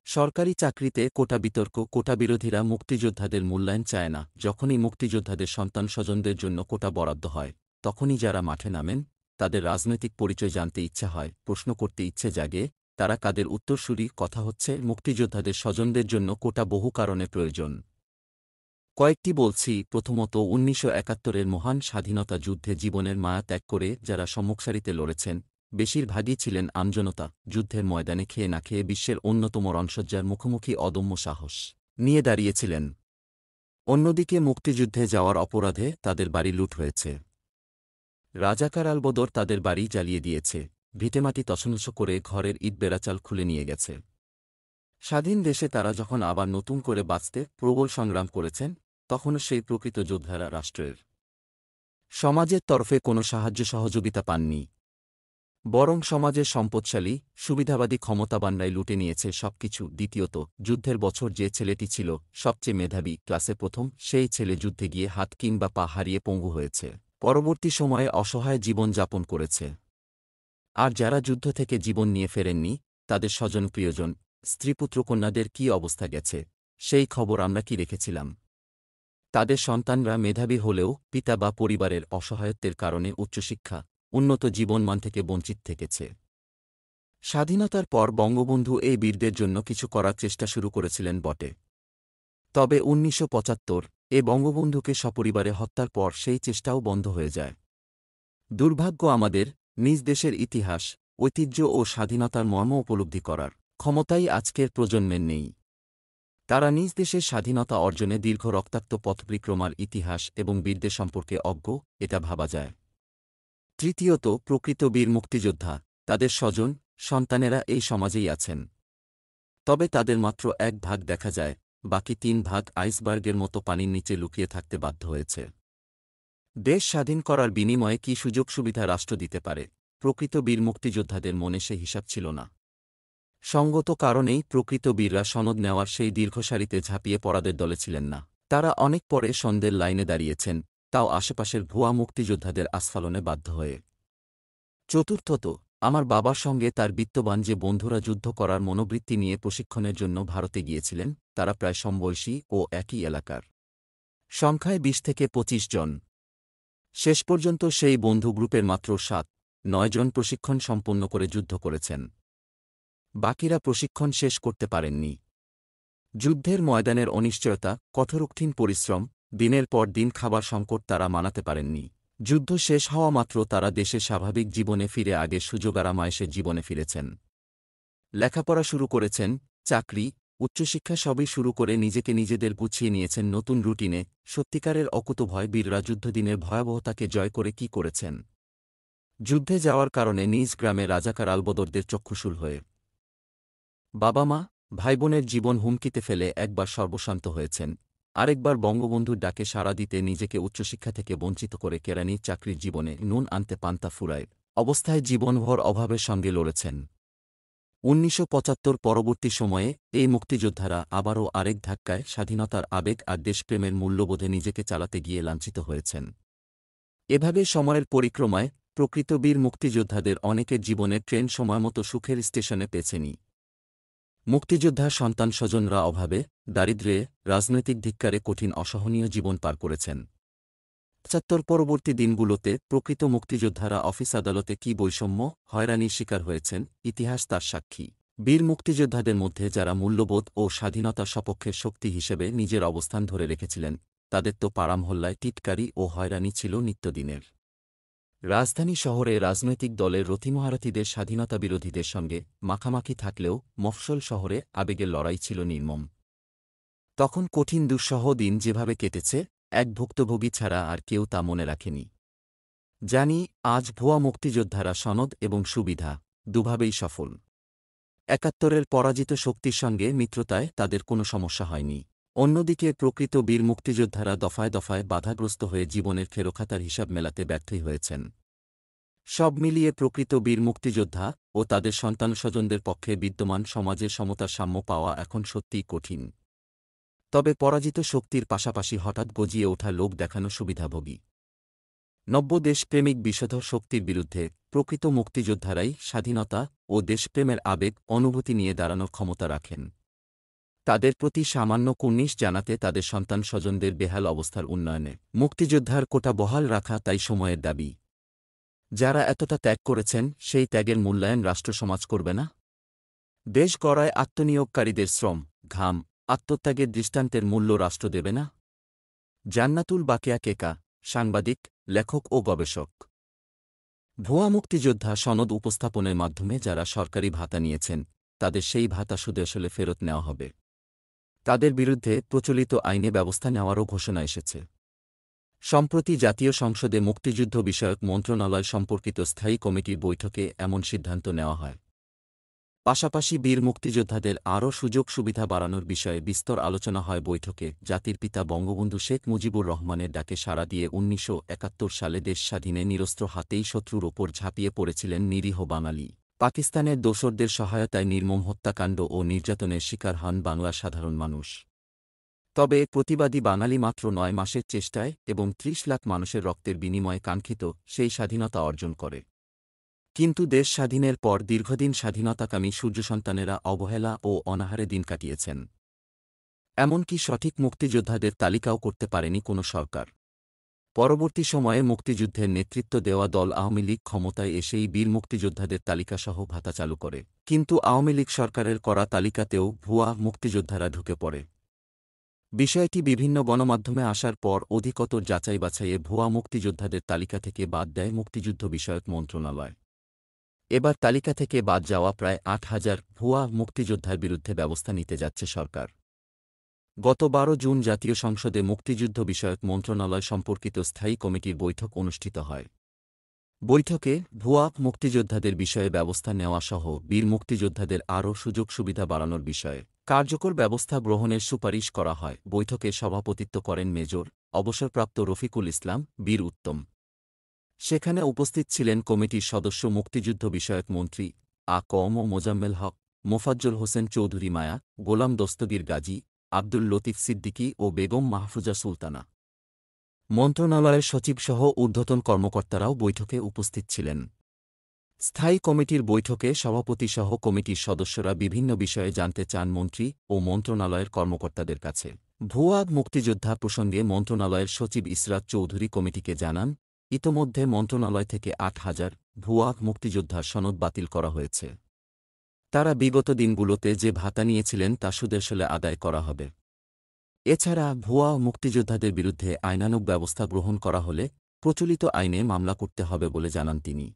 সরকারি চাকরিতে কোটা বিতর্ক। কোটা বিরোধীরা মুক্তিযোদ্ধাদের মূল্যায়ন চায় না। যখনই মুক্তিযোদ্ধাদের সন্তান স্বজনদের জন্য কোটা বরাদ্দ হয়, তখনই যারা মাঠে নামেন, তাদের রাজনৈতিক পরিচয় জানতে ইচ্ছা হয়, প্রশ্ন করতে ইচ্ছে জাগে, তারা কাদের উত্তরসূরি। কথা হচ্ছে মুক্তিযোদ্ধাদের স্বজনদের জন্য কোটা বহু কারণে প্রয়োজন। কয়েকটি বলছি। প্রথমত, ১৯৭১-এর মহান স্বাধীনতা যুদ্ধে জীবনের মায়া ত্যাগ করে যারা সম্মুখসারিতে লড়েছেন, বেশিরভাগই ছিলেন আমজনতা। যুদ্ধের ময়দানে খেয়ে না খেয়ে বিশ্বের অন্যতম রণসজ্জার মুখোমুখি অদম্য সাহস নিয়ে দাঁড়িয়েছিলেন। অন্যদিকে মুক্তিযুদ্ধে যাওয়ার অপরাধে তাদের বাড়ি লুট হয়েছে। রাজাকার আলবদর তাদের বাড়ি জ্বালিয়ে দিয়েছে, ভিটেমাটি তছনছ করে ঘরের ইট বেড়াচাল খুলে নিয়ে গেছে। স্বাধীন দেশে তারা যখন আবার নতুন করে বাঁচতে প্রবল সংগ্রাম করেছেন, তখনও সেই প্রকৃত যোদ্ধারা রাষ্ট্রের, সমাজের তরফে কোনো সাহায্য সহযোগিতা পাননি। বরং সমাজের সম্পদশালী, সুবিধাবাদী ক্ষমতাবানরাই লুটে নিয়েছে সবকিছু। দ্বিতীয়ত, যুদ্ধের বছর যে ছেলেটি ছিল সবচেয়ে মেধাবী, ক্লাসে প্রথম, সেই ছেলে যুদ্ধে গিয়ে হাত কিংবা পা হারিয়ে পঙ্গু হয়েছে, পরবর্তী সময়ে অসহায় জীবন যাপন করেছে। আর যারা যুদ্ধ থেকে জীবন নিয়ে ফেরেননি, তাদের স্বজন প্রিয়জন, স্ত্রীপুত্রকন্যাদের কী অবস্থা গেছে, সেই খবর আমরা কি রেখেছিলাম? তাদের সন্তানরা মেধাবী হলেও পিতা বা পরিবারের অসহায়ত্বের কারণে উচ্চশিক্ষা, উন্নত জীবনমান থেকে বঞ্চিত থেকেছে। স্বাধীনতার পর বঙ্গবন্ধু এই বীরদের জন্য কিছু করার চেষ্টা শুরু করেছিলেন বটে। তবে ১৯৭৫ এ বঙ্গবন্ধুকে সপরিবারে হত্যার পর সেই চেষ্টাও বন্ধ হয়ে যায়। দুর্ভাগ্য আমাদের, নিজ দেশের ইতিহাস, ঐতিহ্য ও স্বাধীনতার মর্ম উপলব্ধি করার ক্ষমতাই আজকের প্রজন্মের নেই। তারা নিজ দেশের স্বাধীনতা অর্জনে দীর্ঘ রক্তাক্ত পথপরিক্রমার ইতিহাস এবং বীরদের সম্পর্কে অজ্ঞ, এটা ভাবা যায়। তৃতীয়ত, প্রকৃত বীর মুক্তিযোদ্ধা, তাদের স্বজন, সন্তানেরা এই সমাজেই আছেন। তবে তাদের মাত্র ১ ভাগ দেখা যায়, বাকি ৩ ভাগ আইসবার্গের মতো পানির নিচে লুকিয়ে থাকতে বাধ্য হয়েছে। দেশ স্বাধীন করার বিনিময়ে কী সুযোগ সুবিধা রাষ্ট্র দিতে পারে, প্রকৃত বীর মুক্তিযোদ্ধাদের মনে সে হিসাব ছিল না। সঙ্গত কারণেই প্রকৃত বীররা সনদ নেওয়ার সেই দীর্ঘ সারিতে ঝাঁপিয়ে পড়াদের দলে ছিলেন না। তারা অনেক পরে সন্ধ্যের লাইনে দাঁড়িয়েছেন, তাও আশেপাশের ভুয়া মুক্তিযোদ্ধাদের আস্ফালনে বাধ্য হয়ে। চতুর্থত, আমার বাবার সঙ্গে তার বিত্তবান যে বন্ধুরা যুদ্ধ করার মনোবৃত্তি নিয়ে প্রশিক্ষণের জন্য ভারতে গিয়েছিলেন, তারা প্রায় সমবয়সী ও একই এলাকার। সংখ্যায় ২০ থেকে ২৫ জন। শেষ পর্যন্ত সেই বন্ধু গ্রুপের মাত্র ৭-৯ জন প্রশিক্ষণ সম্পন্ন করে যুদ্ধ করেছেন। বাকিরা প্রশিক্ষণ শেষ করতে পারেননি। যুদ্ধের ময়দানের অনিশ্চয়তা, কঠোরকঠিন পরিশ্রম, দিনের পর দিন খাবার সংকট তারা মানাতে পারেননি। যুদ্ধ শেষ হওয়া মাত্র তারা দেশের স্বাভাবিক জীবনে ফিরে আগের সুযোগ আরামায়েশের জীবনে ফিরেছেন। লেখাপড়া শুরু করেছেন, চাকরি, উচ্চশিক্ষা সবই শুরু করে নিজেকে নিজেদের গুছিয়ে নিয়েছেন নতুন রুটিনে। সত্যিকারের অকুতোভয় বীররা যুদ্ধদিনের ভয়াবহতাকে জয় করে কী করেছেন? যুদ্ধে যাওয়ার কারণে নিজ গ্রামে রাজাকার আলবদরদের চক্ষুশূল হয়ে বাবা-মা, ভাইবোনের জীবন হুমকিতে ফেলে একবার সর্বশান্ত হয়েছেন, আরেকবার বঙ্গবন্ধুর ডাকে সাড়া দিতে নিজেকে উচ্চশিক্ষা থেকে বঞ্চিত করে কেরানির চাকরির জীবনে নুন আনতে পান্তা ফুরায় অবস্থায় জীবনভর অভাবের সঙ্গে লড়েছেন। ১৯৭৫ পরবর্তী সময়ে এই মুক্তিযোদ্ধারা আবারও আরেক ধাক্কায় স্বাধীনতার আবেগ আর দেশপ্রেমের মূল্যবোধে নিজেকে চালাতে গিয়ে লাঞ্ছিত হয়েছেন। এভাবে সময়ের পরিক্রমায় প্রকৃত বীর মুক্তিযোদ্ধাদের অনেকের জীবনের ট্রেন সময়মতো সুখের স্টেশনে পেছেনি। মুক্তিযোদ্ধার সন্তান স্বজনরা অভাবে, দারিদ্র্যে, রাজনৈতিক ধিক্কারে কঠিন অসহনীয় জীবন পার করেছেন। ৭৫ পরবর্তী দিনগুলোতে প্রকৃত মুক্তিযোদ্ধারা অফিস আদালতে কী বৈষম্য, হয়রানির শিকার হয়েছেন, ইতিহাস তার সাক্ষী। বীর মুক্তিযোদ্ধাদের মধ্যে যারা মূল্যবোধ ও স্বাধীনতার সপক্ষের শক্তি হিসেবে নিজের অবস্থান ধরে রেখেছিলেন, তাদের তো পাড়ামহল্লায় টিটকারি ও হয়রানি ছিল নিত্যদিনের। রাজধানী শহরে রাজনৈতিক দলের রথিমহারথীদের স্বাধীনতা বিরোধীদের সঙ্গে মাখামাখি থাকলেও মফস্বল শহরে আবেগের লড়াই ছিল নির্মম। তখন কঠিন দুঃসহ দিন যেভাবে কেটেছে, এক ভুক্তভোগী ছাড়া আর কেউ তা মনে রাখেনি। জানি, আজ ভুয়া মুক্তিযোদ্ধারা সনদ এবং সুবিধা, দুভাবেই সফল। ৭১-এর পরাজিত শক্তির সঙ্গে মিত্রতায় তাদের কোনো সমস্যা হয়নি। অন্যদিকে প্রকৃত বীর মুক্তিযোদ্ধারা দফায় দফায় বাধাগ্রস্ত হয়ে জীবনের খেরোখাতার হিসাব মেলাতে ব্যর্থই হয়েছেন। সব মিলিয়ে প্রকৃত বীর মুক্তিযোদ্ধা ও তাদের সন্তান স্বজনদের পক্ষে বিদ্যমান সমাজের সমতার সাম্য পাওয়া এখন সত্যিই কঠিন। তবে পরাজিত শক্তির পাশাপাশি হঠাৎ গজিয়ে ওঠা লোক দেখানো সুবিধাভোগী নব্য দেশপ্রেমিক বিষধর শক্তির বিরুদ্ধে প্রকৃত মুক্তিযোদ্ধারাই স্বাধীনতা ও দেশপ্রেমের আবেগ অনুভূতি নিয়ে দাঁড়ানোর ক্ষমতা রাখেন। তাদের প্রতি সামান্য কুর্নিশ জানাতে তাদের সন্তান স্বজনদের বেহাল অবস্থার উন্নয়নে মুক্তিযোদ্ধার কোটা বহাল রাখা তাই সময়ের দাবি। যারা এতটা ত্যাগ করেছেন সেই ত্যাগের মূল্যায়ন রাষ্ট্রসমাজ করবে না? দেশ গড়ায় আত্মনিয়োগকারীদের শ্রম, ঘাম, আত্মত্যাগের দৃষ্টান্তের মূল্য রাষ্ট্র দেবে না? জান্নাতুল বাকেয়া কেকা, সাংবাদিক, লেখক ও গবেষক। ভুয়া মুক্তিযোদ্ধা সনদ উপস্থাপনের মাধ্যমে যারা সরকারি ভাতা নিয়েছেন তাদের সেই ভাতা সুদে আসলে ফেরত নেওয়া হবে। তাদের বিরুদ্ধে প্রচলিত আইনে ব্যবস্থা নেওয়ারও ঘোষণা এসেছে। সম্প্রতি জাতীয় সংসদে মুক্তিযুদ্ধ বিষয়ক মন্ত্রণালয় সম্পর্কিত স্থায়ী কমিটির বৈঠকে এমন সিদ্ধান্ত নেওয়া হয়। পাশাপাশি বীর মুক্তিযোদ্ধাদের আরও সুযোগ সুবিধা বাড়ানোর বিষয়ে বিস্তর আলোচনা হয় বৈঠকে। জাতির পিতা বঙ্গবন্ধু শেখ মুজিবুর রহমানের ডাকে সাড়া দিয়ে ১৯৭১ সালে দেশ স্বাধীনে নিরস্ত্র হাতেই শত্রুর ওপর ঝাঁপিয়ে পড়েছিলেন নিরীহ বাঙালি। পাকিস্তানের দোসরদের সহায়তায় নির্মম হত্যাকাণ্ড ও নির্যাতনের শিকার হন বাংলার সাধারণ মানুষ। তবে প্রতিবাদী বাঙালি মাত্র ৯ মাসের চেষ্টায় এবং ৩০ লাখ মানুষের রক্তের বিনিময়ে কাঙ্ক্ষিত সেই স্বাধীনতা অর্জন করে। কিন্তু দেশ স্বাধীনের পর দীর্ঘদিন স্বাধীনতাকামী সূর্যসন্তানেরা অবহেলা ও অনাহারে দিন কাটিয়েছেন। এমনকি সঠিক মুক্তিযোদ্ধাদের তালিকাও করতে পারেনি কোনো সরকার। পরবর্তী সময়ে মুক্তিযুদ্ধের নেতৃত্ব দেওয়া দল আওয়ামী লীগ ক্ষমতায় এসেই বীর মুক্তিযোদ্ধাদের তালিকাসহ ভাতা চালু করে। কিন্তু আওয়ামী লীগ সরকারের করা তালিকাতেও ভুয়া মুক্তিযোদ্ধারা ঢুকে পড়ে। বিষয়টি বিভিন্ন গণমাধ্যমে আসার পর অধিকতর যাচাই বাছাইয়ে ভুয়া মুক্তিযোদ্ধাদের তালিকা থেকে বাদ দেয় মুক্তিযুদ্ধ বিষয়ক মন্ত্রণালয়। এবার তালিকা থেকে বাদ যাওয়া প্রায় ৮,০০০ ভুয়া মুক্তিযোদ্ধার বিরুদ্ধে ব্যবস্থা নিতে যাচ্ছে সরকার। গত ১২ জুন জাতীয় সংসদে মুক্তিযুদ্ধ বিষয়ক মন্ত্রণালয় সম্পর্কিত স্থায়ী কমিটির বৈঠক অনুষ্ঠিত হয়। বৈঠকে ভুয়া মুক্তিযোদ্ধাদের বিষয়ে ব্যবস্থা নেওয়াসহ বীর মুক্তিযোদ্ধাদের আরও সুযোগ সুবিধা বাড়ানোর বিষয়ে কার্যকর ব্যবস্থা গ্রহণের সুপারিশ করা হয়। বৈঠকে সভাপতিত্ব করেন মেজর অবসরপ্রাপ্ত রফিকুল ইসলাম, বীর উত্তম। সেখানে উপস্থিত ছিলেন কমিটির সদস্য মুক্তিযুদ্ধ বিষয়ক মন্ত্রী আ ক ম মোজাম্মেল হক, মোফাজ্জল হোসেন চৌধুরী মায়া, গোলাম দস্তগীর গাজী, আব্দুল লতিফ সিদ্দিকী ও বেগম মাহফুজা সুলতানা। মন্ত্রণালয়ের সচিবসহ ঊর্ধ্বতন কর্মকর্তারাও বৈঠকে উপস্থিত ছিলেন। স্থায়ী কমিটির বৈঠকে সভাপতিসহ কমিটির সদস্যরা বিভিন্ন বিষয়ে জানতে চান মন্ত্রী ও মন্ত্রণালয়ের কর্মকর্তাদের কাছে। ভুয়া মুক্তিযোদ্ধা প্রসঙ্গে মন্ত্রণালয়ের সচিব ইসরাত চৌধুরী কমিটিকে জানান, ইতোমধ্যে মন্ত্রণালয় থেকে ৮,০০০ ভুয়া মুক্তিযোদ্ধার সনদ বাতিল করা হয়েছে। তারা বিগত দিনগুলোতে যে ভাতা নিয়েছিলেন তা সুদেশলে আদায় করা হবে। এছাড়া ভুয়া মুক্তিযোদ্ধাদের বিরুদ্ধে আইনানুগ ব্যবস্থা গ্রহণ করা হলে প্রচলিত আইনে মামলা করতে হবে বলে জানান তিনি।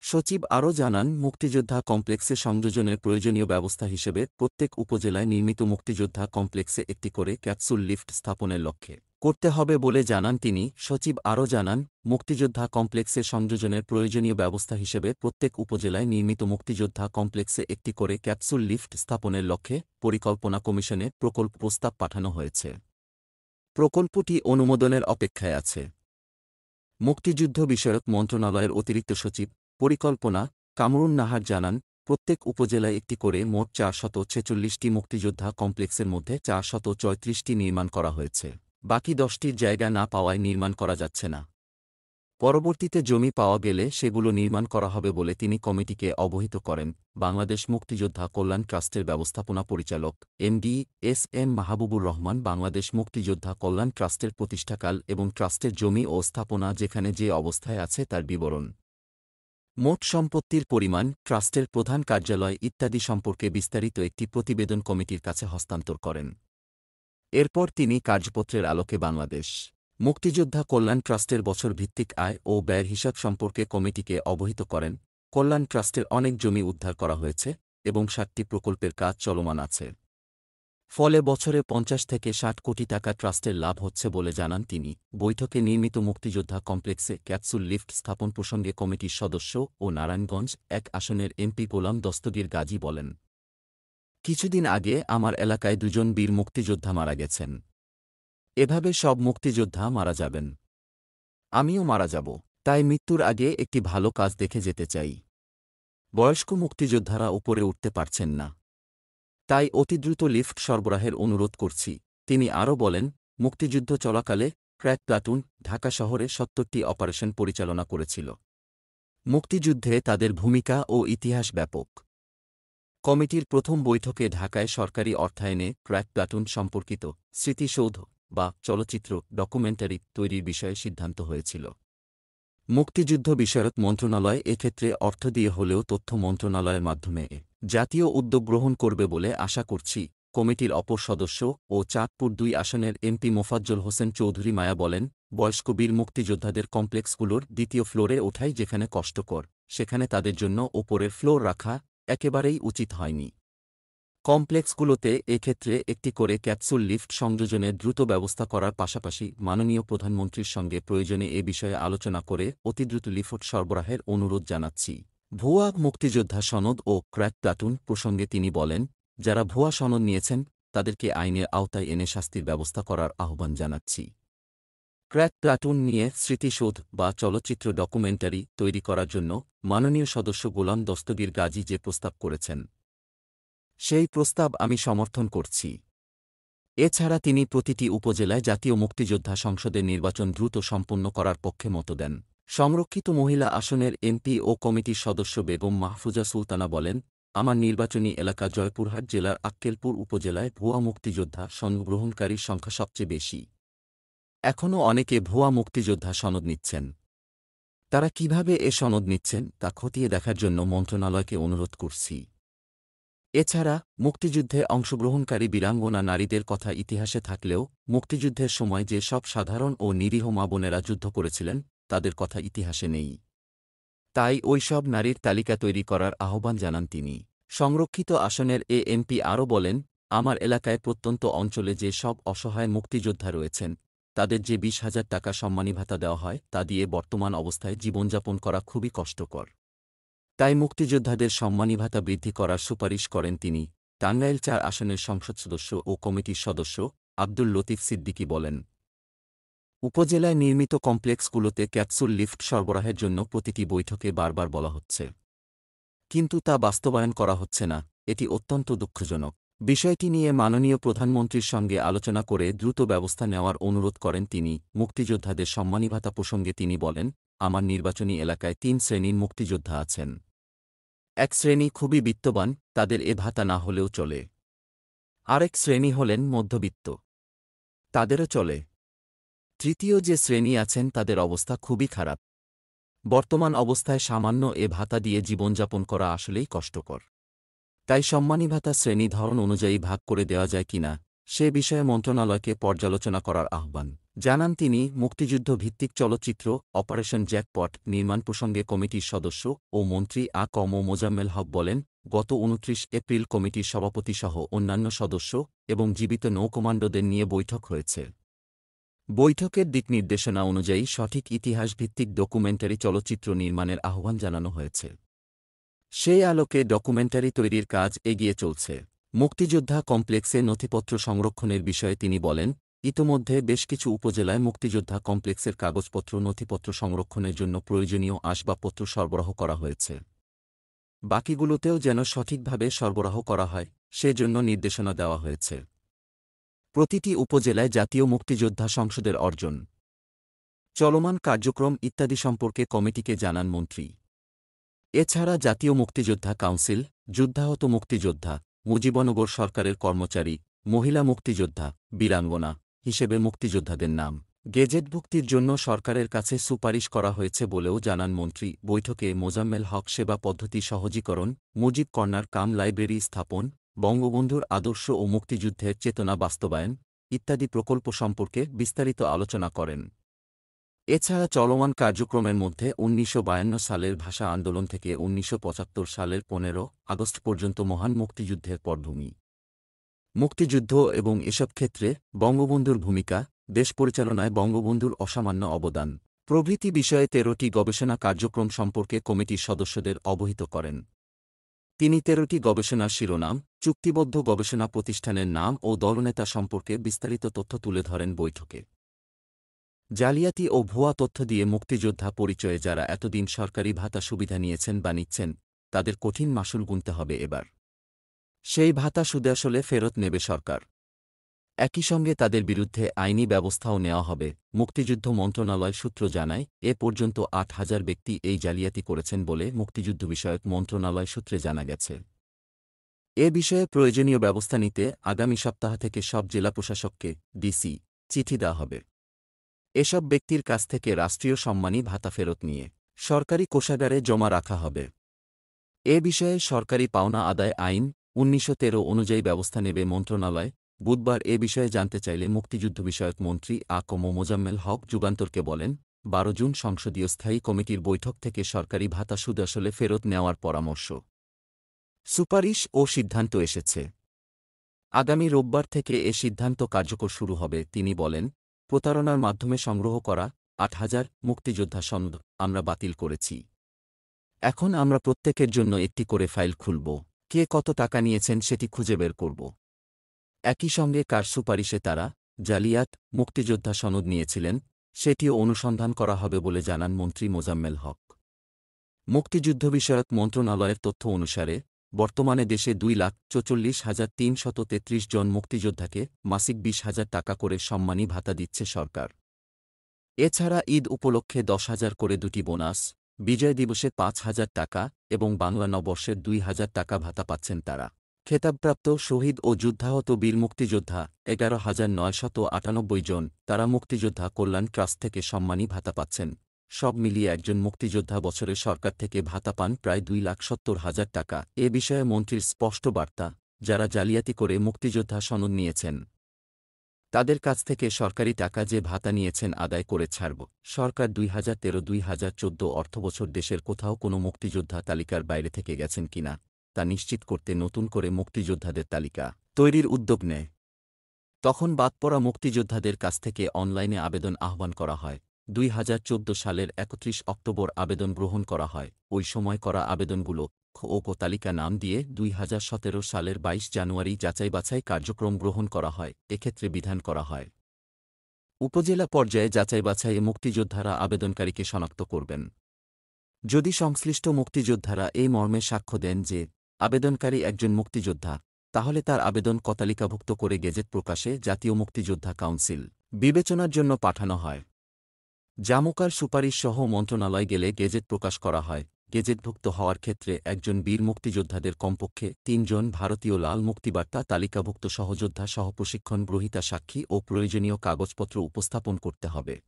সচিব আরও জানান, মুক্তিযোদ্ধা কমপ্লেক্সে সংযোজনের প্রয়োজনীয় ব্যবস্থা হিসেবে প্রত্যেক উপজেলায় নির্মিত মুক্তিযোদ্ধা কমপ্লেক্সে একটি করে ক্যাপসুল লিফট স্থাপনের লক্ষ্যে করতে হবে বলে জানান তিনি। সচিব আরও জানান, মুক্তিযোদ্ধা কমপ্লেক্সে সংযোজনের প্রয়োজনীয় ব্যবস্থা হিসেবে প্রত্যেক উপজেলায় নির্মিত মুক্তিযোদ্ধা কমপ্লেক্সে একটি করে ক্যাপসুল লিফট স্থাপনের লক্ষ্যে পরিকল্পনা কমিশনে প্রকল্প প্রস্তাব পাঠানো হয়েছে। প্রকল্পটি অনুমোদনের অপেক্ষায় আছে। মুক্তিযুদ্ধ বিষয়ক মন্ত্রণালয়ের অতিরিক্ত সচিব পরিকল্পনা কামরুন নাহার জানান, প্রত্যেক উপজেলায় একটি করে মোট ৪৪৬টি মুক্তিযোদ্ধা কমপ্লেক্সের মধ্যে ৪৩৪টি নির্মাণ করা হয়েছে। বাকি ১০টির জায়গা না পাওয়ায় নির্মাণ করা যাচ্ছে না। পরবর্তীতে জমি পাওয়া গেলে সেগুলো নির্মাণ করা হবে বলে তিনি কমিটিকে অবহিত করেন। বাংলাদেশ মুক্তিযোদ্ধা কল্যাণ ট্রাস্টের ব্যবস্থাপনা পরিচালক MD S M Mahbubur Rahman Bangladesh Muktijoddha Kalyan ট্রাস্টের প্রতিষ্ঠাকাল এবং ট্রাস্টের জমি ও স্থাপনা যেখানে যে অবস্থায় আছে তার বিবরণ, মোট সম্পত্তির পরিমাণ, ট্রাস্টের প্রধান কার্যালয় ইত্যাদি সম্পর্কে বিস্তারিত একটি প্রতিবেদন কমিটির কাছে হস্তান্তর করেন। এরপর তিনি কার্যপত্রের আলোকে বাংলাদেশ মুক্তিযোদ্ধা কল্যাণ ট্রাস্টের বছর ভিত্তিক আয় ও ব্যয়ের হিসাব সম্পর্কে কমিটিকে অবহিত করেন। কল্যাণ ট্রাস্টের অনেক জমি উদ্ধার করা হয়েছে এবং ৭টি প্রকল্পের কাজ চলমান আছে। ফলে বছরে ৫০ থেকে ৬০ কোটি টাকা ট্রাস্টের লাভ হচ্ছে বলে জানান তিনি। বৈঠকে নির্মিত মুক্তিযোদ্ধা কমপ্লেক্সে ক্যাপসুল লিফট স্থাপন প্রসঙ্গে কমিটির সদস্য ও নারায়ণগঞ্জ ১ আসনের এমপি গোলাম দস্তগীর গাজী বলেন, কিছুদিন আগে আমার এলাকায় ২ জন বীর মুক্তিযোদ্ধা মারা গেছেন। এভাবে সব মুক্তিযোদ্ধা মারা যাবেন, আমিও মারা যাব। তাই মৃত্যুর আগে একটি ভালো কাজ দেখে যেতে চাই। বয়স্ক মুক্তিযোদ্ধারা উপরে উঠতে পারছেন না, তাই অতিদ্রুত লিফট সরবরাহের অনুরোধ করছি। তিনি আরও বলেন, মুক্তিযুদ্ধ চলাকালে ক্র্যাক প্লাটুন ঢাকা শহরে ৭০টি অপারেশন পরিচালনা করেছিল। মুক্তিযুদ্ধে তাদের ভূমিকা ও ইতিহাস ব্যাপক। কমিটির প্রথম বৈঠকে ঢাকায় সরকারি অর্থায়নে ক্র্যাক প্লাটুন সম্পর্কিত স্মৃতিসৌধ বা চলচ্চিত্র ডকুমেন্টারি তৈরির বিষয়ে সিদ্ধান্ত হয়েছিল। মুক্তিযুদ্ধ বিষয়ক মন্ত্রণালয় এক্ষেত্রে অর্থ দিয়ে হলেও তথ্য মন্ত্রণালয়ের মাধ্যমে জাতীয় উদ্যোগ গ্রহণ করবে বলে আশা করছি। কমিটির অপর সদস্য ও চাঁদপুর ২ আসনের এমপি মোফাজ্জল হোসেন চৌধুরী মায়া বলেন, বয়স্ক বীর মুক্তিযোদ্ধাদের কমপ্লেক্সগুলোর দ্বিতীয় ফ্লোরে ওঠাই যেখানে কষ্টকর, সেখানে তাদের জন্য ওপরের ফ্লোর রাখা একেবারেই উচিত হয়নি। কমপ্লেক্সগুলোতে এক্ষেত্রে একটি করে ক্যাপসুল লিফট সংযোজনের দ্রুত ব্যবস্থা করার পাশাপাশি মাননীয় প্রধানমন্ত্রীর সঙ্গে প্রয়োজনে এ বিষয়ে আলোচনা করে অতিদ্রুত লিফট সরবরাহের অনুরোধ জানাচ্ছি। ভুয়া মুক্তিযোদ্ধা সনদ ও ক্র্যাক প্লাটুন প্রসঙ্গে তিনি বলেন, যারা ভুয়া সনদ নিয়েছেন তাদেরকে আইনের আওতায় এনে শাস্তির ব্যবস্থা করার আহ্বান জানাচ্ছি। ক্র্যাক প্লাটুন নিয়ে স্মৃতিসৌধ বা চলচ্চিত্র ডকুমেন্টারি তৈরি করার জন্য মাননীয় সদস্য গোলাম দস্তগীর গাজী যে প্রস্তাব করেছেন, সেই প্রস্তাব আমি সমর্থন করছি। এছাড়া তিনি প্রতিটি উপজেলায় জাতীয় মুক্তিযোদ্ধা সংসদের নির্বাচন দ্রুত সম্পন্ন করার পক্ষে মত দেন। সংরক্ষিত মহিলা আসনের এমপি ও কমিটির সদস্য বেগম মাহফুজা সুলতানা বলেন, আমার নির্বাচনী এলাকা জয়পুরহাট জেলার আক্কেলপুর উপজেলায় ভুয়া মুক্তিযোদ্ধা সনদ গ্রহণকারীর সংখ্যা সবচেয়ে বেশি। এখনও অনেকে ভুয়া মুক্তিযোদ্ধা সনদ নিচ্ছেন। তারা কিভাবে এ সনদ নিচ্ছেন তা খতিয়ে দেখার জন্য মন্ত্রণালয়কে অনুরোধ করছি। এছাড়া মুক্তিযুদ্ধে অংশগ্রহণকারী বীরাঙ্গনা নারীদের কথা ইতিহাসে থাকলেও মুক্তিযুদ্ধের সময় যে সব সাধারণ ও নিরীহ মা বোনেরা যুদ্ধ করেছিলেন তাদের কথা ইতিহাসে নেই। তাই ওই সব নারীর তালিকা তৈরি করার আহ্বান জানান তিনি। সংরক্ষিত আসনের এ এমপি আরও বলেন, আমার এলাকায় প্রত্যন্ত অঞ্চলে যে সব অসহায় মুক্তিযোদ্ধা রয়েছেন তাদের যে ২০,০০০ টাকা সম্মানী ভাতা দেওয়া হয় তা দিয়ে বর্তমান অবস্থায় জীবনযাপন করা খুবই কষ্টকর। তাই মুক্তিযোদ্ধাদের সম্মানী ভাতা বৃদ্ধি করার সুপারিশ করেন তিনি। টাঙ্গাইল ৪ আসনের সংসদ সদস্য ও কমিটির সদস্য আব্দুল লতিফ সিদ্দিকী বলেন, উপজেলায় নির্মিত কমপ্লেক্সগুলোতে ক্যাপসুল লিফট সরবরাহের জন্য প্রতিটি বৈঠকে বারবার বলা হচ্ছে, কিন্তু তা বাস্তবায়ন করা হচ্ছে না। এটি অত্যন্ত দুঃখজনক। বিষয়টি নিয়ে মাননীয় প্রধানমন্ত্রীর সঙ্গে আলোচনা করে দ্রুত ব্যবস্থা নেওয়ার অনুরোধ করেন তিনি। মুক্তিযোদ্ধাদের সম্মানী ভাতা প্রসঙ্গে তিনি বলেন, আমার নির্বাচনী এলাকায় ৩ শ্রেণীর মুক্তিযোদ্ধা আছেন। এক শ্রেণী খুবই বিত্তবান, তাদের এ ভাতা না হলেও চলে। আরেক শ্রেণী হলেন মধ্যবিত্ত, তাদেরও চলে। তৃতীয় যে শ্রেণী আছেন তাদের অবস্থা খুবই খারাপ। বর্তমান অবস্থায় সামান্য এ ভাতা দিয়ে জীবনযাপন করা আসলেই কষ্টকর। তাই সম্মানী ভাতা শ্রেণী ধরন অনুযায়ী ভাগ করে দেওয়া যায় কিনা সে বিষয়ে মন্ত্রণালয়কে পর্যালোচনা করার আহ্বান জানান তিনি। মুক্তিযুদ্ধ ভিত্তিক চলচ্চিত্র অপারেশন জ্যাকপট নির্মাণ প্রসঙ্গে কমিটির সদস্য ও মন্ত্রী আ ক ম মোজাম্মেল হক বলেন, গত ২৯ এপ্রিল কমিটির সভাপতিসহ অন্যান্য সদস্য এবং জীবিত নৌকমান্ডোদের নিয়ে বৈঠক হয়েছে। বৈঠকের দিকনির্দেশনা অনুযায়ী সঠিক ইতিহাসভিত্তিক ডকুমেন্টারি চলচ্চিত্র নির্মাণের আহ্বান জানানো হয়েছে। সেই আলোকে ডকুমেন্টারি তৈরির কাজ এগিয়ে চলছে। মুক্তিযোদ্ধা কমপ্লেক্সে নথিপত্র সংরক্ষণের বিষয়ে তিনি বলেন, ইতোমধ্যে বেশ কিছু উপজেলায় মুক্তিযোদ্ধা কমপ্লেক্সের কাগজপত্র নথিপত্র সংরক্ষণের জন্য প্রয়োজনীয় আসবাবপত্র সরবরাহ করা হয়েছে। বাকিগুলোতেও যেন সঠিকভাবে সরবরাহ করা হয় সে জন্য নির্দেশনা দেওয়া হয়েছে। প্রতিটি উপজেলায় জাতীয় মুক্তিযোদ্ধা সংসদের অর্জন, চলমান কার্যক্রম ইত্যাদি সম্পর্কে কমিটিকে জানান মন্ত্রী। এছাড়া জাতীয় মুক্তিযোদ্ধা কাউন্সিল, যুদ্ধাহত মুক্তিযোদ্ধা, মুজিবনগর সরকারের কর্মচারী, মহিলা মুক্তিযোদ্ধা, বীরাঙ্গনা হিসেবে মুক্তিযোদ্ধাদের নাম গেজেটভুক্তির জন্য সরকারের কাছে সুপারিশ করা হয়েছে বলেও জানান মন্ত্রী। বৈঠকে মোজাম্মেল হক সেবা পদ্ধতি সহজীকরণ, মুজিব কর্নার কাম লাইব্রেরি স্থাপন, বঙ্গবন্ধুর আদর্শ ও মুক্তিযুদ্ধের চেতনা বাস্তবায়ন ইত্যাদি প্রকল্প সম্পর্কে বিস্তারিত আলোচনা করেন। এছাড়া চলমান কার্যক্রমের মধ্যে ১৯৫২ সালের ভাষা আন্দোলন থেকে ১৯৭৫ সালের ১৫ আগস্ট পর্যন্ত মহান মুক্তিযুদ্ধের পটভূমি, মুক্তিযুদ্ধ এবং এসব ক্ষেত্রে বঙ্গবন্ধুর ভূমিকা, দেশ পরিচালনায় বঙ্গবন্ধুর অসামান্য অবদান প্রভৃতি বিষয়ে ১৩টি গবেষণা কার্যক্রম সম্পর্কে কমিটির সদস্যদের অবহিত করেন। তিনি ১৩টি গবেষণার শিরোনাম, চুক্তিবদ্ধ গবেষণা প্রতিষ্ঠানের নাম ও দলনেতা সম্পর্কে বিস্তারিত তথ্য তুলে ধরেন বৈঠকে। জালিয়াতি ও ভুয়া তথ্য দিয়ে মুক্তিযোদ্ধা পরিচয়ে যারা এতদিন সরকারি ভাতা সুবিধা নিয়েছেন বা নিচ্ছেন তাদের কঠিন মাশুল গুনতে হবে এবার। সেই ভাতা সুদে আসলে ফেরত নেবে সরকার। একই সঙ্গে তাদের বিরুদ্ধে আইনি ব্যবস্থাও নেওয়া হবে। মুক্তিযুদ্ধ মন্ত্রণালয় সূত্র জানায়, এ পর্যন্ত ৮,০০০ ব্যক্তি এই জালিয়াতি করেছেন বলে মুক্তিযুদ্ধ বিষয়ক মন্ত্রণালয় সূত্রে জানা গেছে। এ বিষয়ে প্রয়োজনীয় ব্যবস্থা নিতে আগামী সপ্তাহ থেকে সব জেলা প্রশাসককে ডিসি চিঠি দেওয়া হবে। এসব ব্যক্তির কাছ থেকে রাষ্ট্রীয় সম্মানী ভাতা ফেরত নিয়ে সরকারি কোষাগারে জমা রাখা হবে। এ বিষয়ে সরকারি পাওনা আদায় আইন ১৯১৩ অনুযায়ী ব্যবস্থা নেবে মন্ত্রণালয়। বুধবার এ বিষয়ে জানতে চাইলে মুক্তিযুদ্ধ বিষয়ক মন্ত্রী আ.ক.ম মোজাম্মেল হক যুগান্তরকে বলেন, ১২ জুন সংসদীয় স্থায়ী কমিটির বৈঠক থেকে সরকারি ভাতা সুদে ফেরত নেওয়ার পরামর্শ, সুপারিশ ও সিদ্ধান্ত এসেছে। আগামী রোববার থেকে এ সিদ্ধান্ত কার্যকর শুরু হবে। তিনি বলেন, প্রতারণার মাধ্যমে সংগ্রহ করা ৮,০০০ মুক্তিযোদ্ধা সনদ আমরা বাতিল করেছি। এখন আমরা প্রত্যেকের জন্য একটি করে ফাইল খুলব, কে কত টাকা নিয়েছেন সেটি খুঁজে বের করব। একই সঙ্গে কার সুপারিশে তারা জালিয়াত মুক্তিযোদ্ধা সনদ নিয়েছিলেন সেটিও অনুসন্ধান করা হবে বলে জানান মন্ত্রী মোজাম্মেল হক। মুক্তিযুদ্ধ বিষয়ক মন্ত্রণালয়ের তথ্য অনুসারে বর্তমানে দেশে ২,৪৪,৩৩৩ জন মুক্তিযোদ্ধাকে মাসিক ২০,০০০ টাকা করে সম্মানী ভাতা দিচ্ছে সরকার। এছাড়া ঈদ উপলক্ষে ১০,০০০ করে দুটি বোনাস, বিজয় দিবসে ৫,০০০ টাকা এবং বাংলা নববর্ষের ২,০০০ টাকা ভাতা পাচ্ছেন তারা। খেতাবপ্রাপ্ত শহীদ ও যুদ্ধাহত বীর মুক্তিযোদ্ধা ১১,৯৯৮ জন, তারা মুক্তিযোদ্ধা কল্যাণ ট্রাস্ট থেকে সম্মানী ভাতা পাচ্ছেন। সব মিলিয়ে একজন মুক্তিযোদ্ধা বছরে সরকার থেকে ভাতা পান প্রায় ২,৭০,০০০ টাকা। এ বিষয়ে মন্ত্রীর স্পষ্ট বার্তা, যারা জালিয়াতি করে মুক্তিযোদ্ধা সনদ নিয়েছেন তাদের কাছ থেকে সরকারি টাকা যে ভাতা নিয়েছেন আদায় করে ছাড়ব। সরকার ২০১৩-২০১৪ অর্থবছর দেশের কোথাও কোনো মুক্তিযোদ্ধা তালিকার বাইরে থেকে গেছেন কিনা তা নিশ্চিত করতে নতুন করে মুক্তিযোদ্ধাদের তালিকা তৈরির উদ্যোগ নেয়। তখন বাদ পড়া মুক্তিযোদ্ধাদের কাছ থেকে অনলাইনে আবেদন আহ্বান করা হয়। ২০১৪ সালের ৩১ অক্টোবর আবেদন গ্রহণ করা হয়। ওই সময় করা আবেদনগুলো ও তালিকা নাম দিয়ে ২০১৭ সালের ২২ জানুয়ারি যাচাই-বাছাই কার্যক্রম গ্রহণ করা হয়। এক্ষেত্রে বিধান করা হয়, উপজেলা পর্যায়ে যাচাই-বাছাইয়ে মুক্তিযোদ্ধারা আবেদনকারীকে শনাক্ত করবেন। যদি সংশ্লিষ্ট মুক্তিযোদ্ধারা এই মর্মে সাক্ষ্য দেন যে আবেদনকারী একজন মুক্তিযোদ্ধা, তাহলে তার আবেদন তালিকাভুক্ত করে গেজেট প্রকাশে জাতীয় মুক্তিযোদ্ধা কাউন্সিল বিবেচনার জন্য পাঠানো হয়। জামুকার সুপারিশ সহ মন্ত্রণালয় গেলে গেজেট প্রকাশ করা হয়। গেজেটভুক্ত হওয়ার ক্ষেত্রে একজন বীর মুক্তিযোদ্ধাদের কমপক্ষে ৩ জন ভারতীয় লাল মুক্তিবার্তা তালিকাভুক্ত সহযোদ্ধা সহ প্রশিক্ষণ গ্রহীতা সাক্ষী ও প্রয়োজনীয় কাগজপত্র উপস্থাপন করতে হবে।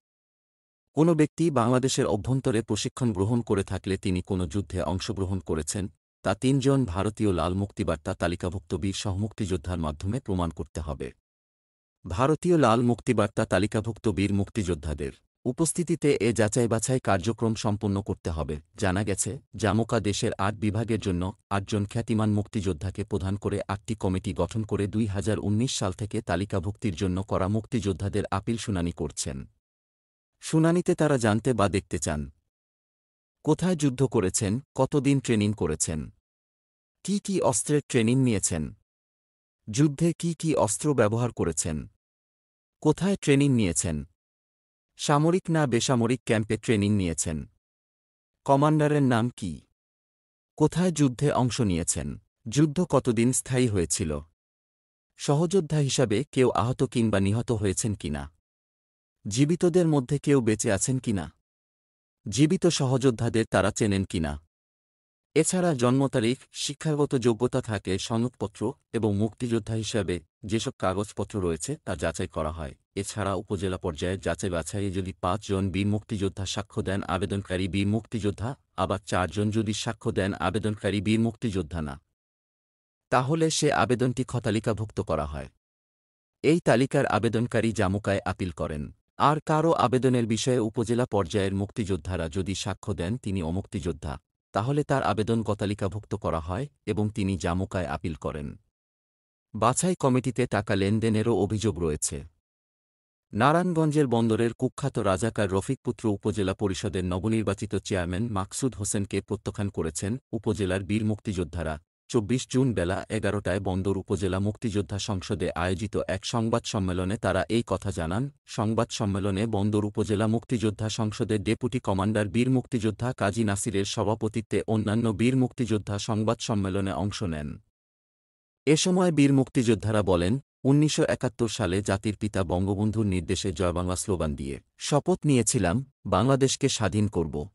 কোনো ব্যক্তি বাংলাদেশের অভ্যন্তরে প্রশিক্ষণ গ্রহণ করে থাকলে তিনি কোনো যুদ্ধে অংশগ্রহণ করেছেন তা ৩ জন ভারতীয় লাল মুক্তিবার্তা তালিকাভুক্ত বীর সহমুক্তিযোদ্ধার মাধ্যমে প্রমাণ করতে হবে। ভারতীয় লাল মুক্তিবার্তা তালিকাভুক্ত বীর মুক্তিযোদ্ধাদের উপস্থিতিতে এ যাচাই-বাছাই কার্যক্রম সম্পন্ন করতে হবে। জানা গেছে, জামুকা দেশের ৮ বিভাগের জন্য ৮ জন খ্যাতিমান মুক্তিযোদ্ধাকে প্রধান করে ৮টি কমিটি গঠন করে ২০১৯ সাল থেকে তালিকাভুক্তির জন্য করা মুক্তিযোদ্ধাদের আপিল শুনানি করছেন। শুনানিতে তারা জানতে বা দেখতে চান কোথায় যুদ্ধ করেছেন, কতদিন ট্রেনিং করেছেন, কি কি অস্ত্রের ট্রেনিং নিয়েছেন, যুদ্ধে কি কি অস্ত্র ব্যবহার করেছেন, কোথায় ট্রেনিং নিয়েছেন, সামরিক না বেসামরিক ক্যাম্পে ট্রেনিং নিয়েছেন, কমান্ডারের নাম কি, কোথায় যুদ্ধে অংশ নিয়েছেন, যুদ্ধ কতদিন স্থায়ী হয়েছিল, সহযোদ্ধা হিসাবে কেউ আহত কিংবা নিহত হয়েছেন কিনা, জীবিতদের মধ্যে কেউ বেঁচে আছেন কিনা, জীবিত সহযোদ্ধাদের তারা চেনেন কিনা। এছাড়া জন্মতারিখ, শিক্ষাগত যোগ্যতা থাকে, সনদপত্র এবং মুক্তিযোদ্ধা হিসাবে যেসব কাগজপত্র রয়েছে তা যাচাই করা হয়। এছাড়া উপজেলা পর্যায়ের যাচাই-বাছাইয়ে যদি ৫ জন বীর মুক্তিযোদ্ধা সাক্ষ্য দেন আবেদনকারী বীর মুক্তিযোদ্ধা, আবার ৪ জন যদি সাক্ষ্য দেন আবেদনকারী বীর মুক্তিযোদ্ধা না, তাহলে সে আবেদনটি তালিকাভুক্ত করা হয়। এই তালিকার আবেদনকারী জামুকায় আপিল করেন। আর কারও আবেদনের বিষয়ে উপজেলা পর্যায়ের মুক্তিযোদ্ধারা যদি সাক্ষ্য দেন তিনি অমুক্তিযোদ্ধা, তাহলে তার আবেদন তালিকাভুক্ত করা হয় এবং তিনি জামুকায় আপিল করেন। বাছাই কমিটিতে টাকা লেনদেনেরও অভিযোগ রয়েছে। নারায়ণগঞ্জের বন্দরের কুখ্যাত রাজাকার রফিকপুত্র উপজেলা পরিষদের নবনির্বাচিত চেয়ারম্যান মাকসুদ হোসেনকে প্রত্যাখ্যান করেছেন উপজেলার বীর মুক্তিযোদ্ধারা। ২৪ জুন বেলা ১১টায় বন্দর উপজেলা মুক্তিযোদ্ধা সংসদে আয়োজিত এক সংবাদ সম্মেলনে তারা এই কথা জানান। সংবাদ সম্মেলনে বন্দর উপজেলা মুক্তিযোদ্ধা সংসদের ডেপুটি কমান্ডার বীর মুক্তিযোদ্ধা কাজী নাসিরের সভাপতিত্বে অন্যান্য বীর মুক্তিযোদ্ধা সংবাদ সম্মেলনে অংশ নেন। এ সময় বীর মুক্তিযোদ্ধারা বলেন, ১৯৭১ সালে জাতির পিতা বঙ্গবন্ধুর নির্দেশে জয়বাংলা স্লোগান দিয়ে শপথ নিয়েছিলাম বাংলাদেশকে স্বাধীন করব।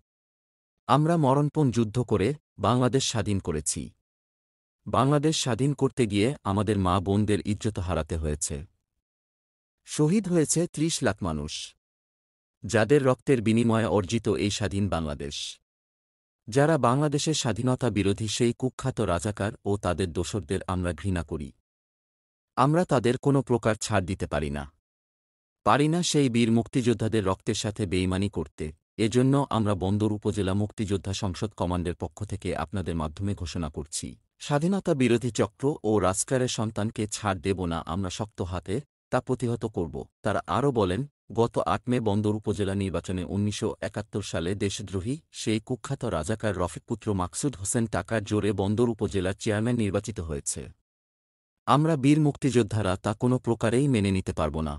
আমরা মরণপণ যুদ্ধ করে বাংলাদেশ স্বাধীন করেছি। বাংলাদেশ স্বাধীন করতে গিয়ে আমাদের মা বোনদের ইজ্জত হারাতে হয়েছে। শহীদ হয়েছে ৩০ লাখ মানুষ, যাদের রক্তের বিনিময়ে অর্জিত এই স্বাধীন বাংলাদেশ। যারা বাংলাদেশের স্বাধীনতা বিরোধী সেই কুখ্যাত রাজাকার ও তাদের দোসরদের আমরা ঘৃণা করি। আমরা তাদের কোনো প্রকার ছাড় দিতে পারি না সেই বীর মুক্তিযোদ্ধাদের রক্তের সাথে বেইমানি করতে। এজন্য আমরা বন্দর উপজেলা মুক্তিযোদ্ধা সংসদ কমান্ডের পক্ষ থেকে আপনাদের মাধ্যমে ঘোষণা করছি, স্বাধীনতা বিরোধী চক্র ও রাজকারের সন্তানকে ছাড় দেব না, আমরা শক্ত হাতে তা প্রতিহত করব। তারা আরও বলেন, গত ৮ মে বন্দর উপজেলা নির্বাচনে ১৯৭১ সালে দেশদ্রোহী সেই কুখ্যাত রাজাকার রফিকপুত্র মাকসুদ হোসেন টাকার জোরে বন্দর উপজেলার চেয়ারম্যান নির্বাচিত হয়েছে। আমরা বীর মুক্তিযোদ্ধারা তা কোনো প্রকারেই মেনে নিতে পারব না।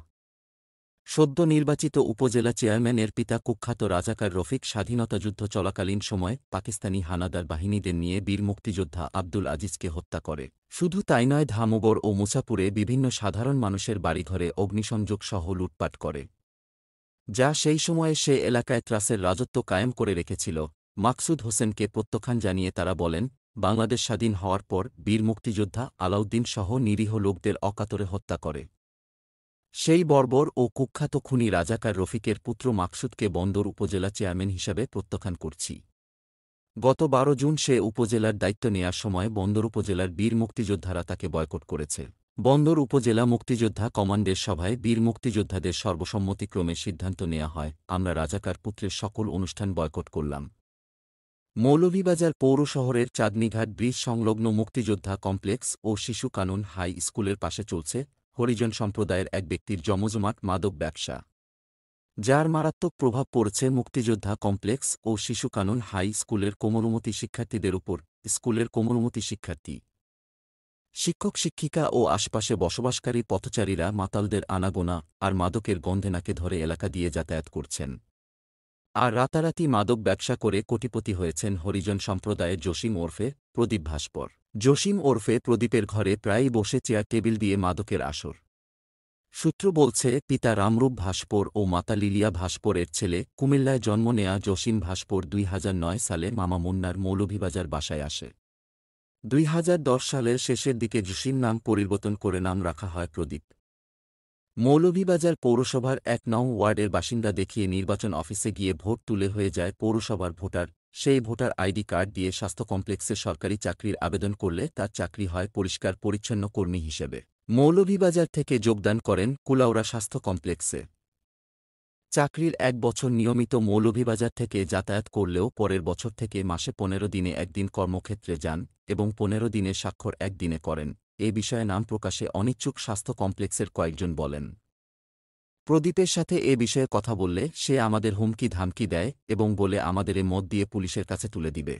সদ্য নির্বাচিত উপজেলা চেয়ারম্যানের পিতা কুখ্যাত রাজাকার রফিক স্বাধীনতাযুদ্ধ চলাকালীন সময় পাকিস্তানি হানাদার বাহিনীদের নিয়ে বীর মুক্তিযোদ্ধা আব্দুল আজিজকে হত্যা করে। শুধু তাই নয়, ধামগর ও মুছাপুরে বিভিন্ন সাধারণ মানুষের বাড়িঘরে অগ্নিসংযোগ সহ লুটপাট করে, যা সেই সময়ে সে এলাকায় ত্রাসের রাজত্ব কায়েম করে রেখেছিল। মাকসুদ হোসেনকে প্রত্যাখ্যান জানিয়ে তারা বলেন, বাংলাদেশ স্বাধীন হওয়ার পর বীর মুক্তিযোদ্ধা আলাউদ্দিন সহ নিরীহ লোকদের অকাতরে হত্যা করে। সেই বর্বর ও কুখ্যাত খুনি রাজাকার রফিকের পুত্র মাকসুদকে বন্দর উপজেলা চেয়ারম্যান হিসাবে প্রত্যাখ্যান করছি। গত ১২ জুন সে উপজেলার দায়িত্ব নেয়ার সময় বন্দর উপজেলার বীর মুক্তিযোদ্ধারা তাকে বয়কট করেছে। বন্দর উপজেলা মুক্তিযোদ্ধা কমান্ডের সভায় বীর মুক্তিযোদ্ধাদের সর্বসম্মতিক্রমে সিদ্ধান্ত নেওয়া হয়, আমরা রাজাকার পুত্রের সকল অনুষ্ঠান বয়কট করলাম। মৌলভীবাজার পৌর শহরের চাঁদনীঘাট ব্রিজ সংলগ্ন মুক্তিযোদ্ধা কমপ্লেক্স ও শিশু কানুন হাই স্কুলের পাশে চলছে হরিজন সম্প্রদায়ের এক ব্যক্তির জমজমাট মাদক ব্যবসা, যার মারাত্মক প্রভাব পড়ছে মুক্তিযোদ্ধা কমপ্লেক্স ও শিশু কানুন হাই স্কুলের কোমলমতি শিক্ষার্থীদের উপর। স্কুলের কোমলমতি শিক্ষার্থী, শিক্ষক শিক্ষিকা ও আশপাশে বসবাসকারী পথচারীরা মাতালদের আনাগোনা আর মাদকের গন্ধে নাকে ধরে এলাকা দিয়ে যাতায়াত করছেন। আর রাতারাতি মাদক ব্যবসা করে কোটিপতি হয়েছেন হরিজন সম্প্রদায়ের জসিম ওরফে প্রদীপ ভাস্কর। জসিম ওরফে প্রদীপের ঘরে প্রায়ই বসে চেয়ার টেবিল দিয়ে মাদকের আসর। সূত্র বলছে, পিতা রামরূপ ভাস্কর ও মাতা লিলিয়া ভাস্করের ছেলে কুমিল্লায় জন্ম নেয়া জসিম ভাস্কর ২০০৯ সালে মামা মুন্নার মৌলভীবাজার বাসায় আসে। ২০১০ সালের শেষের দিকে জসিম নাম পরিবর্তন করে নাম রাখা হয় প্রদীপ। মৌলভীবাজার পৌরসভার ১ নং ওয়ার্ডের বাসিন্দা দেখিয়ে নির্বাচন অফিসে গিয়ে ভোট তুলে হয়ে যায় পৌরসভার ভোটার। সেই ভোটার আইডি কার্ড দিয়ে স্বাস্থ্য কমপ্লেক্সে সরকারি চাকরির আবেদন করলে তার চাকরি হয় পরিষ্কার পরিচ্ছন্ন কর্মী হিসেবে। মৌলভীবাজার থেকে যোগদান করেন কুলাউড়া স্বাস্থ্য কমপ্লেক্সে। চাকরির ১ বছর নিয়মিত মৌলভীবাজার থেকে যাতায়াত করলেও পরের বছর থেকে মাসে ১৫ দিনে একদিন কর্মক্ষেত্রে যান এবং ১৫ দিনের স্বাক্ষর একদিনে করেন। এ বিষয়ে নাম প্রকাশে অনিচ্ছুক স্বাস্থ্য কমপ্লেক্সের কয়েকজন বলেন, প্রদীপের সাথে এ বিষয়ে কথা বললে সে আমাদের হুমকি ধামকি দেয় এবং বলে আমাদের মত দিয়ে পুলিশের কাছে তুলে দিবে।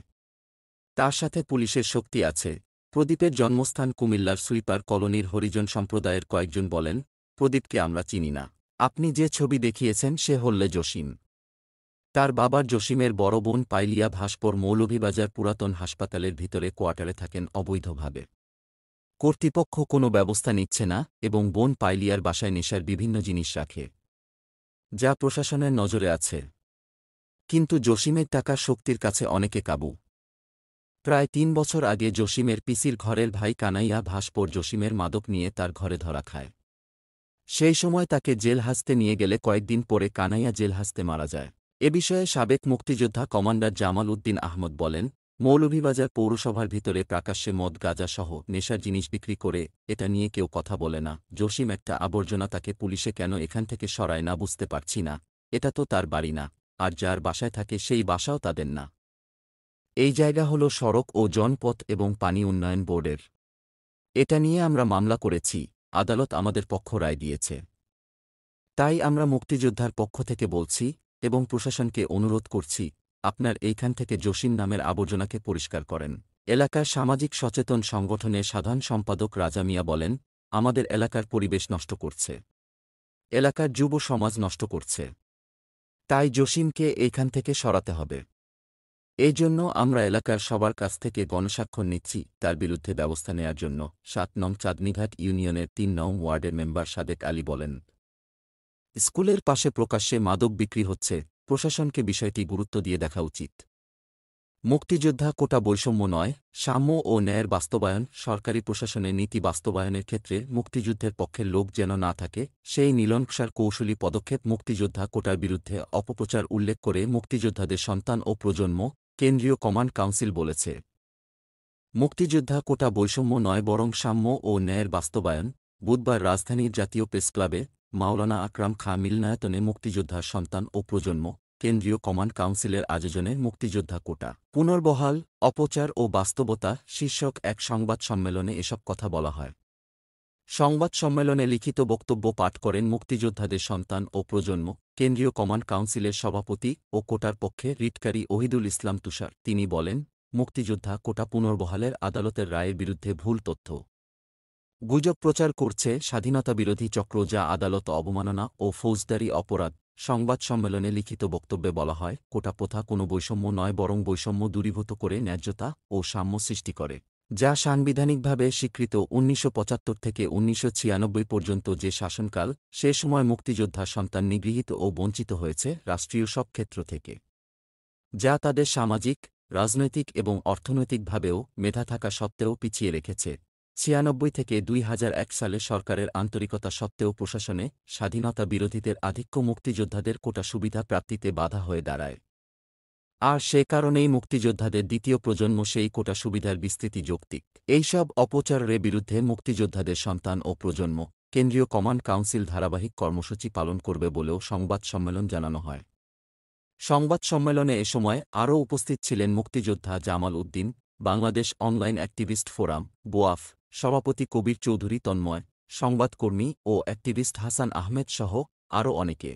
তার সাথে পুলিশের শক্তি আছে। প্রদীপের জন্মস্থান কুমিল্লার সুইপার কলোনির হরিজন সম্প্রদায়ের কয়েকজন বলেন, প্রদীপকে আমরা চিনি না। আপনি যে ছবি দেখিয়েছেন সে হল্লে জসিম। তার বাবার জসিমের বড় বোন পাইলিয়া ভাস্কর মৌলভীবাজার পুরাতন হাসপাতালের ভিতরে কোয়ার্টারে থাকেন অবৈধভাবে। কর্তৃপক্ষ কোনো ব্যবস্থা নিচ্ছে না এবং বোন পাইলিয়ার বাসায় নেশার বিভিন্ন জিনিস রাখে, যা প্রশাসনের নজরে আছে। কিন্তু জসিমের টাকা শক্তির কাছে অনেকে কাবু। প্রায় ৩ বছর আগে জসিমের পিসির ঘরের ভাই কানাইয়া ভাস্কর জসিমের মাদক নিয়ে তার ঘরে ধরা খায়। সেই সময় তাকে জেল হাজতে নিয়ে গেলে কয়েকদিন পরে কানাইয়া জেল হাজতে মারা যায়। এ বিষয়ে সাবেক মুক্তিযোদ্ধা কমান্ডার জামাল উদ্দিন আহমদ বলেন, মৌলভীবাজার পৌরসভার ভিতরে প্রকাশ্যে মদ গাঁজা সহ নেশার জিনিস বিক্রি করে, এটা নিয়ে কেউ কথা বলে না। জসিম একটা আবর্জনা, তাকে পুলিশে কেন এখান থেকে সরায় না বুঝতে পারছি না। এটা তো তার বাড়ি না, আর যার বাসায় থাকে সেই বাসাও তাদের না। এই জায়গা হল সড়ক ও জনপথ এবং পানি উন্নয়ন বোর্ডের। এটা নিয়ে আমরা মামলা করেছি, আদালত আমাদের পক্ষ রায় দিয়েছে। তাই আমরা মুক্তিযোদ্ধার পক্ষ থেকে বলছি এবং প্রশাসনকে অনুরোধ করছি, আপনার এইখান থেকে জসিম নামের আবর্জনাকে পরিষ্কার করেন। এলাকার সামাজিক সচেতন সংগঠনের সাধারণ সম্পাদক রাজা মিয়া বলেন, আমাদের এলাকার পরিবেশ নষ্ট করছে, এলাকার যুব সমাজ নষ্ট করছে। তাই জসিমকে এইখান থেকে সরাতে হবে। এই জন্য আমরা এলাকার সবার কাছ থেকে গণস্বাক্ষর নিচ্ছি তার বিরুদ্ধে ব্যবস্থা নেয়ার জন্য। ৭ নং চাঁদনীঘাট ইউনিয়নের ৩ নং ওয়ার্ডের মেম্বার সাদেক আলী বলেন, স্কুলের পাশে প্রকাশ্যে মাদক বিক্রি হচ্ছে, প্রশাসনকে বিষয়টি গুরুত্ব দিয়ে দেখা উচিত। মুক্তিযোদ্ধা কোটা বৈষম্য নয়, সাম্য ও ন্যায়ের বাস্তবায়ন। সরকারি প্রশাসনের নীতি বাস্তবায়নের ক্ষেত্রে মুক্তিযুদ্ধের পক্ষের লোক যেন না থাকে, সেই নীলনকশার কৌশলী পদক্ষেপ মুক্তিযোদ্ধা কোটার বিরুদ্ধে অপপ্রচার উল্লেখ করে মুক্তিযোদ্ধাদের সন্তান ও প্রজন্ম কেন্দ্রীয় কমান্ড কাউন্সিল বলেছে, মুক্তিযোদ্ধা কোটা বৈষম্য নয় বরং সাম্য ও ন্যায়ের বাস্তবায়ন। বুধবার রাজধানীর জাতীয় প্রেসক্লাবে মাওলানা আকরাম খাঁ মিলনায়তনে মুক্তিযোদ্ধার সন্তান ও প্রজন্ম কেন্দ্রীয় কমান্ড কাউন্সিলের আয়োজনে মুক্তিযোদ্ধা কোটা পুনর্বহাল, অপচার ও বাস্তবতা শীর্ষক এক সংবাদ সম্মেলনে এসব কথা বলা হয়। সংবাদ সম্মেলনে লিখিত বক্তব্য পাঠ করেন মুক্তিযোদ্ধাদের সন্তান ও প্রজন্ম কেন্দ্রীয় কমান্ড কাউন্সিলের সভাপতি ও কোটার পক্ষে রিটকারী ওহিদুল ইসলাম তুষার। তিনি বলেন, মুক্তিযোদ্ধা কোটা পুনর্বহালের আদালতের রায়ের বিরুদ্ধে ভুল তথ্য গুজব প্রচার করছে স্বাধীনতাবিরোধী চক্র, যা আদালত অবমাননা ও ফৌজদারি অপরাধ। সংবাদ সম্মেলনে লিখিত বক্তব্যে বলা হয়, কোটা প্রথা কোনো বৈষম্য নয় বরং বৈষম্য দূরীভূত করে ন্যায্যতা ও সাম্য সৃষ্টি করে, যা সাংবিধানিকভাবে স্বীকৃত। ১৯৭৫ থেকে ১৯৯৬ পর্যন্ত যে শাসনকাল, সে সময় মুক্তিযোদ্ধার সন্তান নিগৃহীত ও বঞ্চিত হয়েছে রাষ্ট্রীয় সব ক্ষেত্র থেকে, যা তাদের সামাজিক, রাজনৈতিক এবং অর্থনৈতিকভাবেও মেধা থাকা সত্ত্বেও পিছিয়ে রেখেছে। ৯৬ থেকে ২০০১ সালে সরকারের আন্তরিকতা সত্ত্বেও প্রশাসনে স্বাধীনতা বিরোধীদের আধিক্য মুক্তিযোদ্ধাদের কোটা সুবিধা প্রাপ্তিতে বাধা হয়ে দাঁড়ায়। আর সে কারণেই মুক্তিযোদ্ধাদের দ্বিতীয় প্রজন্ম সেই কোটা সুবিধার বিস্তৃতি যৌক্তিক। এইসব অপচারের বিরুদ্ধে মুক্তিযোদ্ধাদের সন্তান ও প্রজন্ম কেন্দ্রীয় কমান্ড কাউন্সিল ধারাবাহিক কর্মসূচি পালন করবে বলেও সংবাদ সম্মেলন জানানো হয়। সংবাদ সম্মেলনে এ সময় আরও উপস্থিত ছিলেন মুক্তিযোদ্ধা Jamal Uddin, Bangladesh online activist forum BOAF সভাপতি কবির চৌধুরী তন্ময়, সংবাদকর্মী ও অ্যাক্টিভিস্ট হাসান আহমেদ সহ আরও অনেকে।